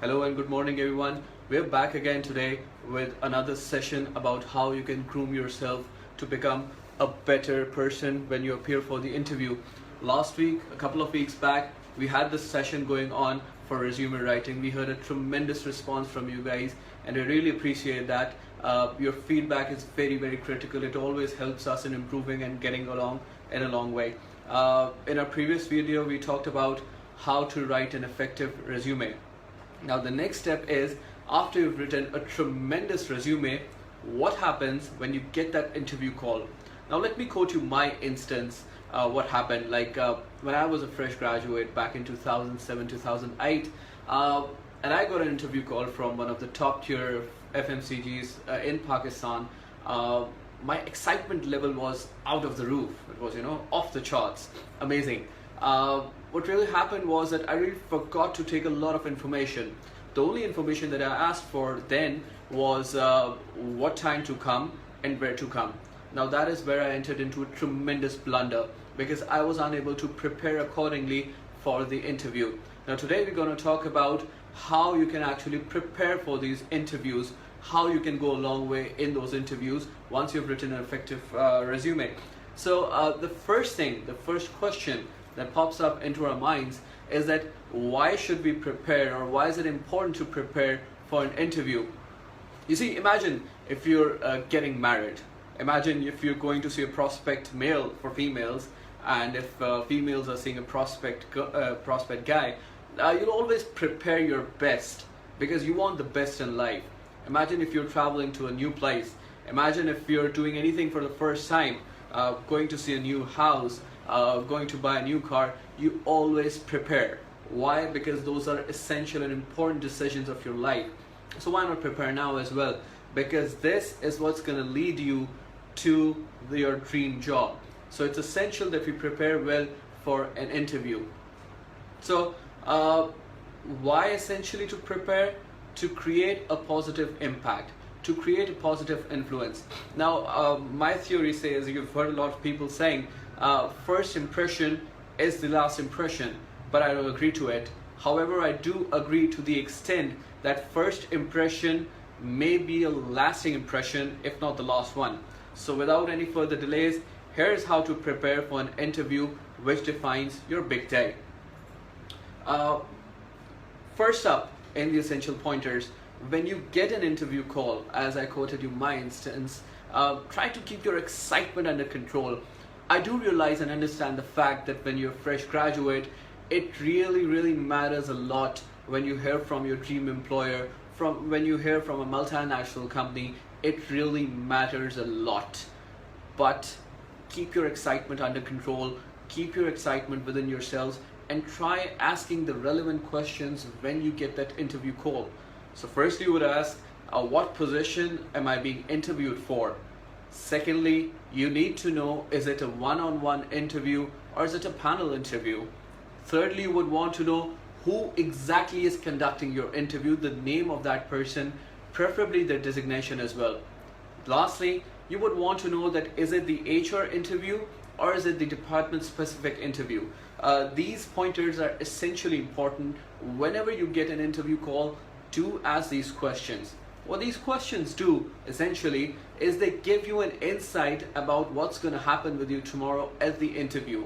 Hello and good morning, everyone. We're back again today with another session about how you can groom yourself to become a better person when you appear for the interview. Last week, a couple of weeks back, we had this session going on for resume writing. We heard a tremendous response from you guys, and I really appreciate that. Your feedback is very critical. It always helps us in improving and getting along in a long way. In our previous video, we talked about how to write an effective resume. Now the next step is, after you've written a tremendous resume, what happens when you get that interview call? Now let me quote you my instance, what happened. When I was a fresh graduate back in 2007, 2008, and I got an interview call from one of the top tier FMCGs in Pakistan. My excitement level was out of the roof. It was, off the charts, amazing. What really happened was that I really forgot to take a lot of information. The only information that I asked for then was what time to come and where to come. Now that is where I entered into a tremendous blunder, because I was unable to prepare accordingly for the interview. Now today we're going to talk about how you can actually prepare for these interviews, how you can go a long way in those interviews once you've written an effective resume. So the first question that pops up into our minds is that why should we prepare, or why is it important to prepare for an interview? You see, imagine if you're getting married. Imagine if you're going to see a prospect male for females, and if females are seeing a prospect guy, you'll always prepare your best because you want the best in life. Imagine if you're traveling to a new place. Imagine if you're doing anything for the first time, going to see a new house, going to buy a new car. You always prepare. Why? Because those are essential and important decisions of your life. So why not prepare now as well? Because this is what's going to lead you to your dream job. So it's essential that we prepare well for an interview. So why essentially to prepare? To create a positive impact, to create a positive influence. Now my theory says, you've heard a lot of people saying, first impression is the last impression, but I don't agree to it. However, I do agree to the extent that first impression may be a lasting impression, if not the last one. So without any further delays, here's how to prepare for an interview which defines your big day. First up, in the essential pointers, when you get an interview call, as I quoted you my instance, try to keep your excitement under control. I do realize and understand the fact that when you're a fresh graduate, it really matters a lot when you hear from your dream employer, when you hear from a multinational company. It really matters a lot. But keep your excitement under control, keep your excitement within yourselves, and try asking the relevant questions when you get that interview call. So firstly, you would ask, what position am I being interviewed for? Secondly, you need to know, is it a one-on-one interview or is it a panel interview? Thirdly, you would want to know who exactly is conducting your interview, the name of that person, preferably their designation as well. Lastly, you would want to know that is it the HR interview or is it the department specific interview? These pointers are essentially important. Whenever you get an interview call, do ask these questions. What these questions do essentially is they give you an insight about what's going to happen with you tomorrow at the interview,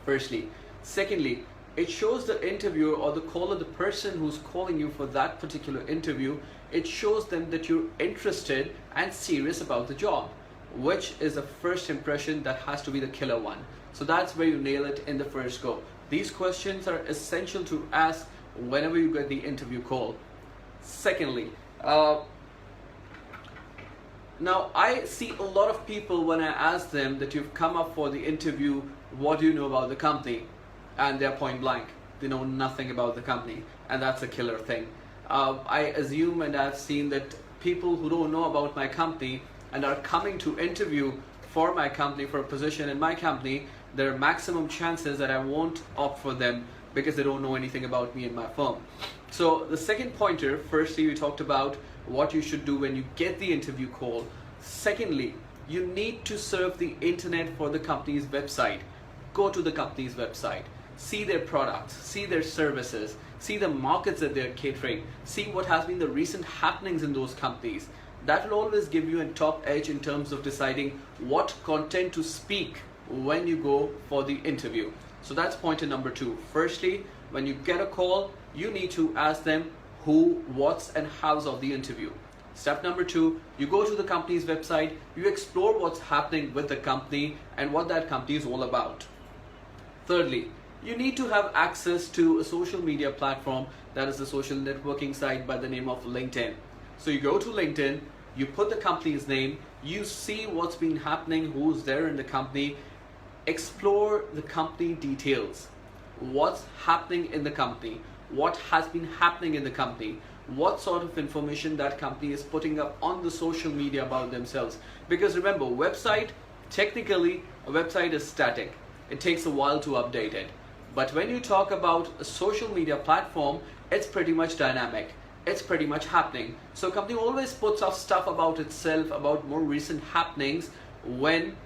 firstly. Secondly, it shows the interviewer or the caller, the person who's calling you for that particular interview, it shows them that you're interested and serious about the job, which is the first impression that has to be the killer one. So that's where you nail it in the first go. These questions are essential to ask whenever you get the interview call. Secondly, now I see a lot of people, when I ask them that you've come up for the interview, what do you know about the company? And they're point blank. They know nothing about the company, and that's a killer thing. I assume, and I've seen that people who don't know about my company and are coming to interview for my company, for a position in my company, there are maximum chances that I won't opt for them because they don't know anything about me and my firm. So the second pointer, firstly, we talked about what you should do when you get the interview call. Secondly, you need to surf the internet for the company's website. Go to the company's website. see their products, see their services, see the markets that they're catering, see what has been the recent happenings in those companies. That will always give you a top edge in terms of deciding what content to speak when you go for the interview. So that's pointer number 2. Firstly, when you get a call, you need to ask them who, what's, and how's of the interview. Step number 2, you go to the company's website, you explore what's happening with the company and what that company is all about. Thirdly, you need to have access to a social media platform, that is a social networking site by the name of LinkedIn. So you go to LinkedIn, you put the company's name, you see what's been happening, who's there in the company, explore the company details. What's happening in the company? What has been happening in the company? What sort of information that company is putting up on the social media about themselves? Because remember, technically a website is static. It takes a while to update it. But when you talk about a social media platform, it's pretty much dynamic. It's pretty much happening. So a company always puts up stuff about itself, about more recent happenings when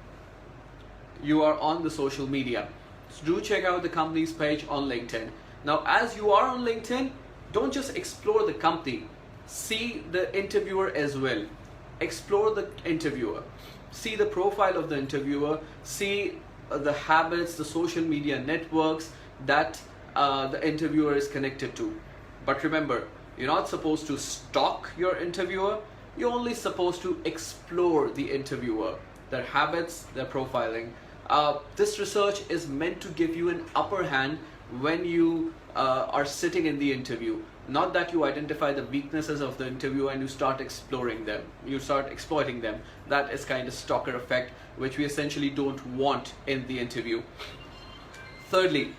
you are on the social media. So do check out the company's page on LinkedIn. Now, as you are on LinkedIn, don't just explore the company. See the interviewer as well. Explore the interviewer. See the profile of the interviewer. See the habits, the social media networks that the interviewer is connected to. But remember, you're not supposed to stalk your interviewer. You're only supposed to explore the interviewer, their habits, their profiling. This research is meant to give you an upper hand when you are sitting in the interview. Not that you identify the weaknesses of the interview and you start exploring them, you start exploiting them. That is kind of stalker effect, which we essentially don't want in the interview. Thirdly,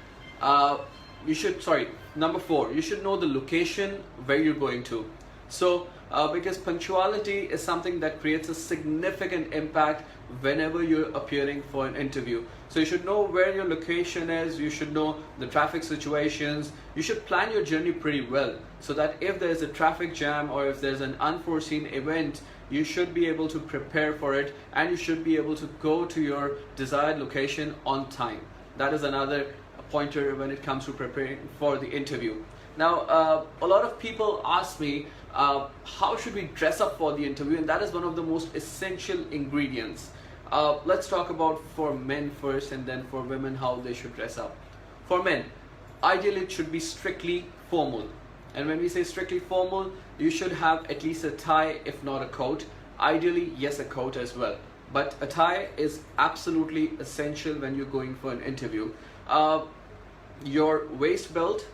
number 4, you should know the location where you're going to. So because punctuality is something that creates a significant impact whenever you're appearing for an interview. So you should know where your location is, you should know the traffic situations, you should plan your journey pretty well so that if there's a traffic jam or if there's an unforeseen event, you should be able to prepare for it and you should be able to go to your desired location on time. That is another pointer when it comes to preparing for the interview. Now, a lot of people ask me, how should we dress up for the interview? And that is one of the most essential ingredients. Let's talk about for men first and then for women how they should dress up. For men, ideally it should be strictly formal. And when we say strictly formal, you should have at least a tie, if not a coat. Ideally, yes, a coat as well. But a tie is absolutely essential when you're going for an interview. Your waist belt,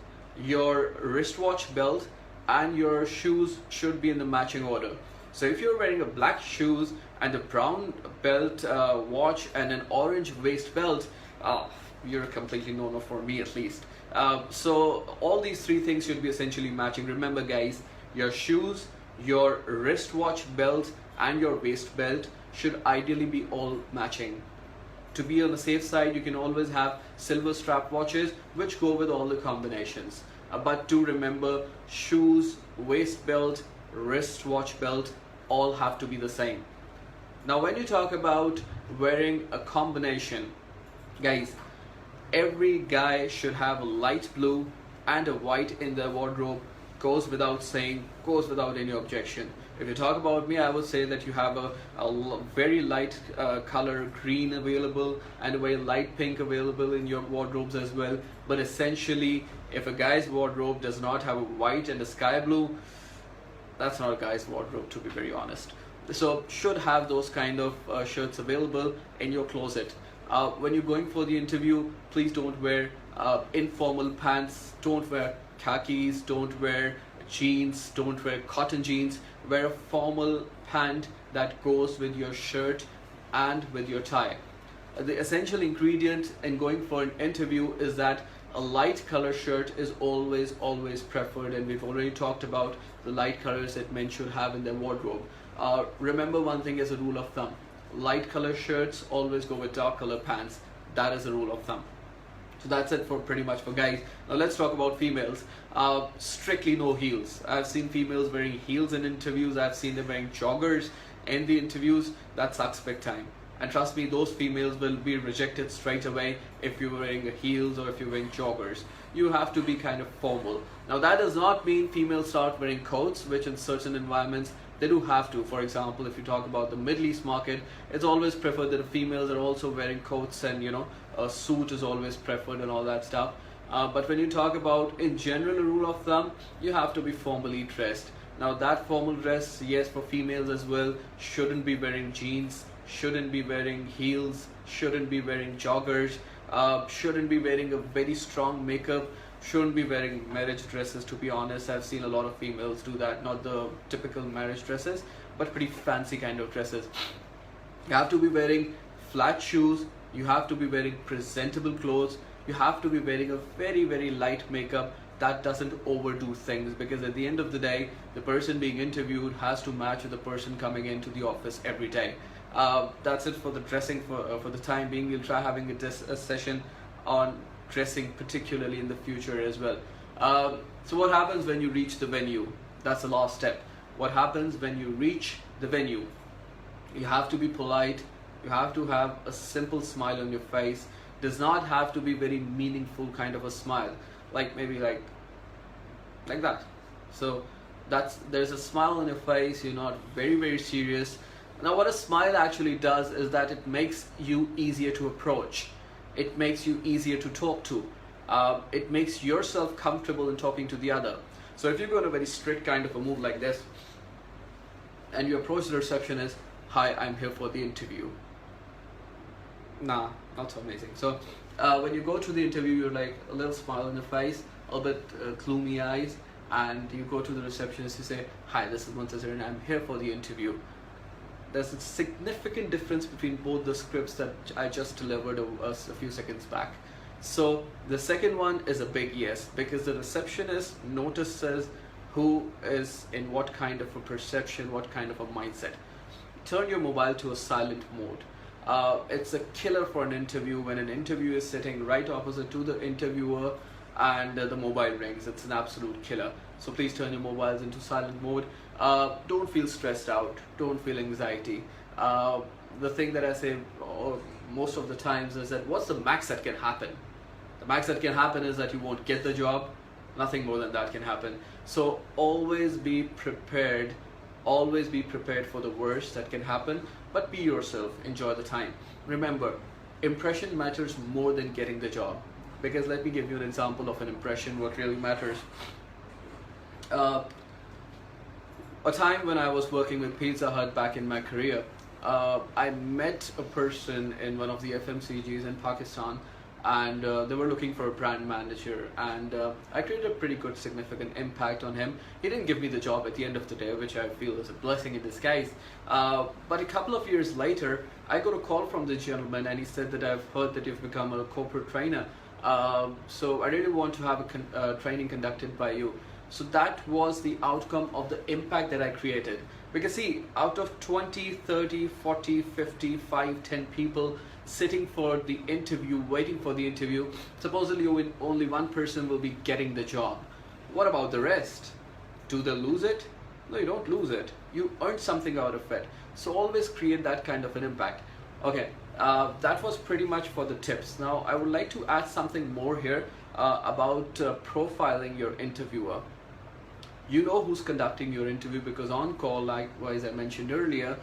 your wristwatch belt, and your shoes should be in the matching order. So if you're wearing a black shoes and a brown belt, watch, and an orange waist belt, you're completely no-no for me at least. So all these 3 things should be essentially matching. Remember guys, your shoes, your wristwatch belt, and your waist belt should ideally be all matching. To be on the safe side, you can always have silver strap watches which go with all the combinations. But do remember, shoes, waist belt, wristwatch belt all have to be the same. Now when you talk about wearing a combination, guys, every guy should have a light blue and a white in their wardrobe. Goes without saying, goes without any objection. If you talk about me, I would say that you have a very light color green available and a very light pink available in your wardrobes as well. But essentially, if a guy's wardrobe does not have a white and a sky blue, that's not a guy's wardrobe, to be very honest. So should have those kind of shirts available in your closet. When you're going for the interview, please don't wear informal pants, don't wear khakis, don't wear jeans, don't wear cotton jeans. Wear a formal pant that goes with your shirt and with your tie. The essential ingredient in going for an interview is that a light color shirt is always preferred, and we've already talked about the light colors that men should have in their wardrobe. Remember one thing as a rule of thumb: light color shirts always go with dark color pants. That is a rule of thumb. So that's it for pretty much for guys. Now let's talk about females. Strictly no heels. I've seen females wearing heels in interviews. I've seen them wearing joggers in the interviews. That sucks big time. And trust me, those females will be rejected straight away if you're wearing heels or if you're wearing joggers. You have to be kind of formal. Now that does not mean females start wearing coats, which in certain environments they do have to. For example, if you talk about the Middle East market, it's always preferred that the females are also wearing coats, and a suit is always preferred and all that stuff. But when you talk about in general a rule of thumb, you have to be formally dressed. Now that formal dress, yes, for females as well, shouldn't be wearing jeans, shouldn't be wearing heels, shouldn't be wearing joggers, shouldn't be wearing a very strong makeup, shouldn't be wearing marriage dresses. To be honest, I've seen a lot of females do that, not the typical marriage dresses, but pretty fancy kind of dresses. You have to be wearing flat shoes, you have to be wearing presentable clothes, you have to be wearing a very, very light makeup that doesn't overdo things, because at the end of the day, the person being interviewed has to match with the person coming into the office every day. That's it for the dressing for the time being. We'll try having a session on dressing, particularly in the future as well. So what happens when you reach the venue? That's the last step. What happens when you reach the venue? You have to be polite. You have to have a simple smile on your face. Does not have to be very meaningful kind of a smile, like maybe like that. So there's a smile on your face. You're not very, very serious. Now what a smile actually does is that it makes you easier to approach. It makes you easier to talk to. It makes yourself comfortable in talking to the other. So if you go in a very strict kind of a move like this, and you approach the receptionist, "Hi, I'm here for the interview." Nah, not so amazing. So when you go to the interview, you're like a little smile on your face, a little bit gloomy eyes, and you go to the receptionist, you say, "Hi, this is Muntazir and I'm here for the interview." There's a significant difference between both the scripts that I just delivered a few seconds back. So the second one is a big yes, because the receptionist notices who is in what kind of a perception, what kind of a mindset. Turn your mobile to a silent mode. It's a killer for an interview when an interviewer is sitting right opposite to the interviewer and the mobile rings. It's an absolute killer. So please turn your mobiles into silent mode. Don't feel stressed out. Don't feel anxiety. The thing that I say most of the times is that what's the max that can happen? The max that can happen is that you won't get the job. Nothing more than that can happen. So always be prepared. Always be prepared for the worst that can happen, but be yourself. Enjoy the time. Remember, impression matters more than getting the job. Because let me give you an example of an impression, what really matters. A time when I was working with Pizza Hut back in my career, I met a person in one of the FMCGs in Pakistan, and they were looking for a brand manager, and I created a pretty good significant impact on him. He didn't give me the job at the end of the day, which I feel is a blessing in disguise, but a couple of years later I got a call from the gentleman, and he said that "I've heard that you've become a corporate trainer, so I really want to have a training conducted by you." So that was the outcome of the impact that I created. Because see, out of 20, 30, 40, 50, 5, 10 people sitting for the interview, waiting for the interview, supposedly only one person will be getting the job. What about the rest? Do they lose it? No, you don't lose it. You earn something out of it. So always create that kind of an impact. Okay, that was pretty much for the tips. Now I would like to add something more here about profiling your interviewer. You know who's conducting your interview, because on call, likewise I mentioned earlier,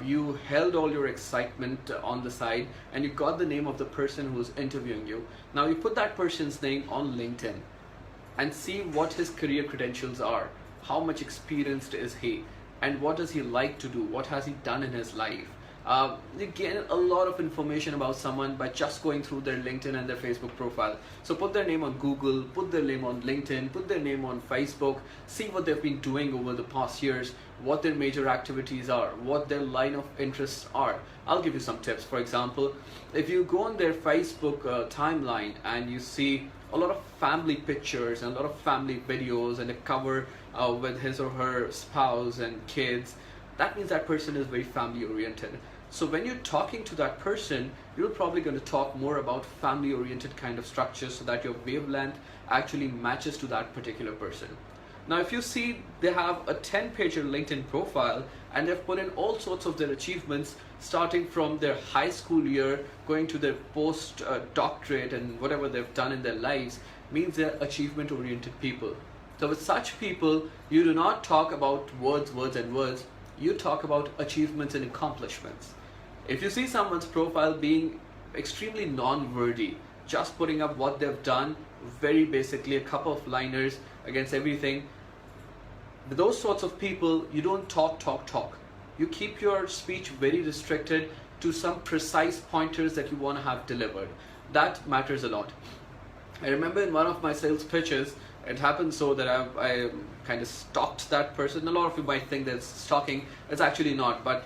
you held all your excitement on the side and you got the name of the person who's interviewing you. Now you put that person's name on LinkedIn and see what his career credentials are. How much experienced is he, and what does he like to do? What has he done in his life? You get a lot of information about someone by just going through their LinkedIn and their Facebook profile. So put their name on Google, put their name on LinkedIn, put their name on Facebook, see what they've been doing over the past years, what their major activities are, what their line of interests are. I'll give you some tips. For example, if you go on their Facebook timeline and you see a lot of family pictures and a lot of family videos and a cover with his or her spouse and kids, that means that person is very family oriented. So when you're talking to that person, you're probably going to talk more about family oriented kind of structures so that your wavelength actually matches to that particular person. Now, if you see, they have a 10-pager LinkedIn profile, and they've put in all sorts of their achievements, starting from their high school year, going to their post doctorate, and whatever they've done in their lives, means they're achievement oriented people. So with such people, you do not talk about words, and words. You talk about achievements and accomplishments. If you see someone's profile being extremely non-wordy, just putting up what they've done, very basically a couple of liners against everything, with those sorts of people, you don't talk. You keep your speech very restricted to some precise pointers that you want to have delivered. That matters a lot. I remember in one of my sales pitches, it happened so that I kind of stalked that person. A lot of you might think that's stalking. It's actually not, but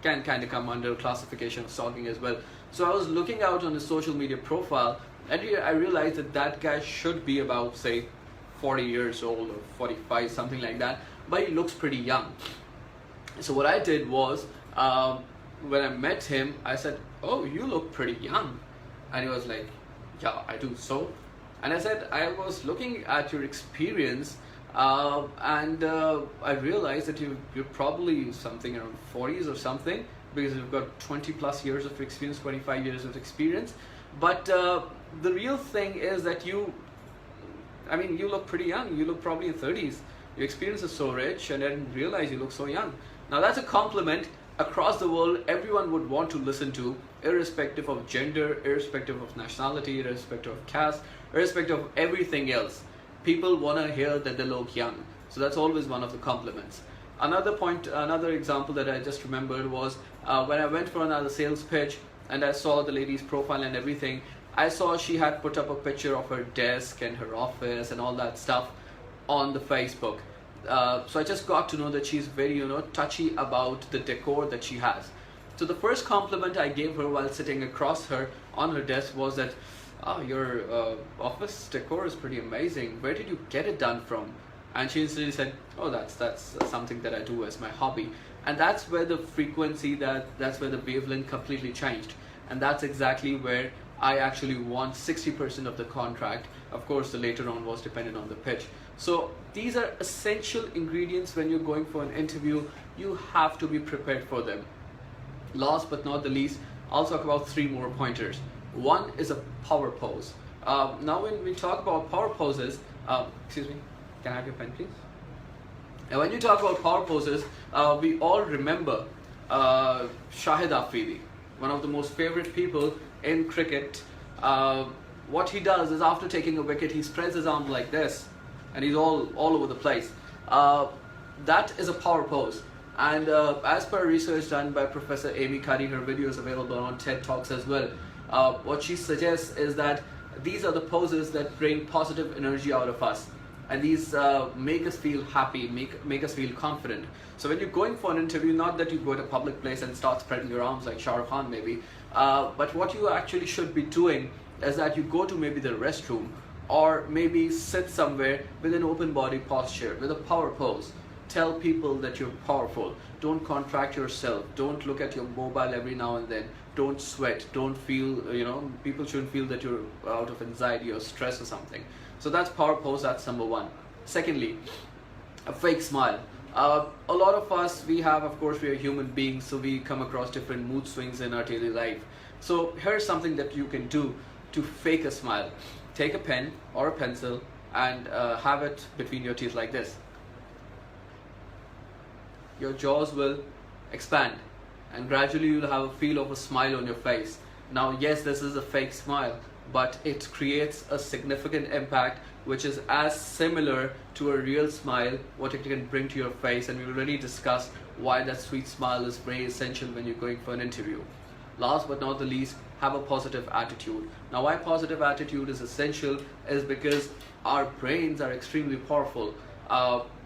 can kind of come under classification of stalking as well. So I was looking out on his social media profile, and I realized that that guy should be about, say, 40 years old or 45, something like that, but he looks pretty young. So what I did was, when I met him, I said, "Oh, you look pretty young." And he was like, "Yeah, I do." So, and I said, "I was looking at your experience, and I realized that you're probably something around 40s or something, because you've got 20 plus years of experience, 25 years of experience. But the real thing is that you look pretty young. You look probably in 30s. Your experience is so rich, and I didn't realize you look so young." Now that's a compliment across the world everyone would want to listen to, irrespective of gender, irrespective of nationality, irrespective of caste, irrespective of everything else. People want to hear that they look young. So that's always one of the compliments. Another example that I just remembered was when I went for another sales pitch and I saw the lady's profile and everything. I saw she had put up a picture of her desk and her office and all that stuff on the Facebook. So I just got to know that she's very, touchy about the decor that she has. So the first compliment I gave her while sitting across her on her desk was that, "Oh, your office decor is pretty amazing. Where did you get it done from?" And she instantly said, "Oh, that's something that I do as my hobby." And that's where the frequency, that's where the wavelength completely changed. And that's exactly where I actually won 60% of the contract. Of course, the later on was dependent on the pitch. So these are essential ingredients when you're going for an interview. You have to be prepared for them. Last but not the least, I'll talk about 3 more pointers. One is a power pose. Now when we talk about power poses, excuse me, can I have your pen please? And when you talk about power poses, we all remember Shahid Afridi, one of the most favorite people in cricket. What he does is after taking a wicket, he spreads his arms like this, and he's all over the place. That is a power pose. And as per research done by Professor Amy Cuddy, her video is available on TED Talks as well. What she suggests is that these are the poses that bring positive energy out of us. And these make us feel happy, make us feel confident. So when you're going for an interview, not that you go to a public place and start spreading your arms like Shah Rukh Khan maybe, but what you actually should be doing is that you go to maybe the restroom, or maybe sit somewhere with an open body posture, with a power pose. Tell people that you're powerful. Don't contract yourself. Don't look at your mobile every now and then. Don't sweat. Don't feel, people shouldn't feel that you're out of anxiety or stress or something. So that's power pose, that's number 1. Secondly, a fake smile. A lot of us, we are human beings, so we come across different mood swings in our daily life. So here's something that you can do to fake a smile. Take a pen or a pencil and have it between your teeth like this. Your jaws will expand, and gradually you'll have a feel of a smile on your face. Now, yes, this is a fake smile, but it creates a significant impact which is as similar to a real smile, what it can bring to your face, and we'll really discuss why that sweet smile is very essential when you're going for an interview. Last but not the least, have a positive attitude. Now, why positive attitude is essential is because our brains are extremely powerful.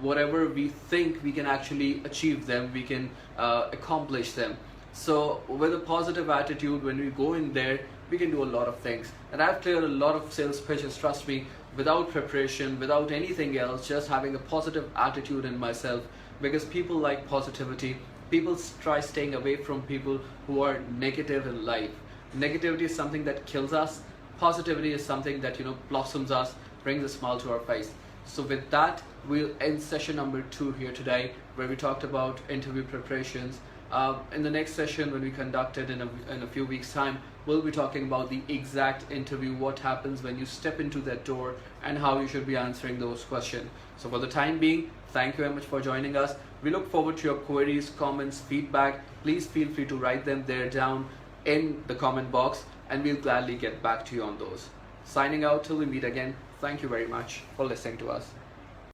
Whatever we think, we can actually achieve them, we can accomplish them. So with a positive attitude, when we go in there, we can do a lot of things. And I've cleared a lot of sales pitches, trust me, without preparation, without anything else, just having a positive attitude in myself, because people like positivity. People try staying away from people who are negative in life. Negativity is something that kills us. Positivity is something that blossoms us, brings a smile to our face. So with that, we'll end session number 2 here today, where we talked about interview preparations. In the next session, when we conduct it in a few weeks' time, we'll be talking about the exact interview, what happens when you step into that door, and how you should be answering those questions. So for the time being, thank you very much for joining us. We look forward to your queries, comments, feedback. Please feel free to write them there down in the comment box, and we'll gladly get back to you on those. Signing out till we meet again. Thank you very much for listening to us.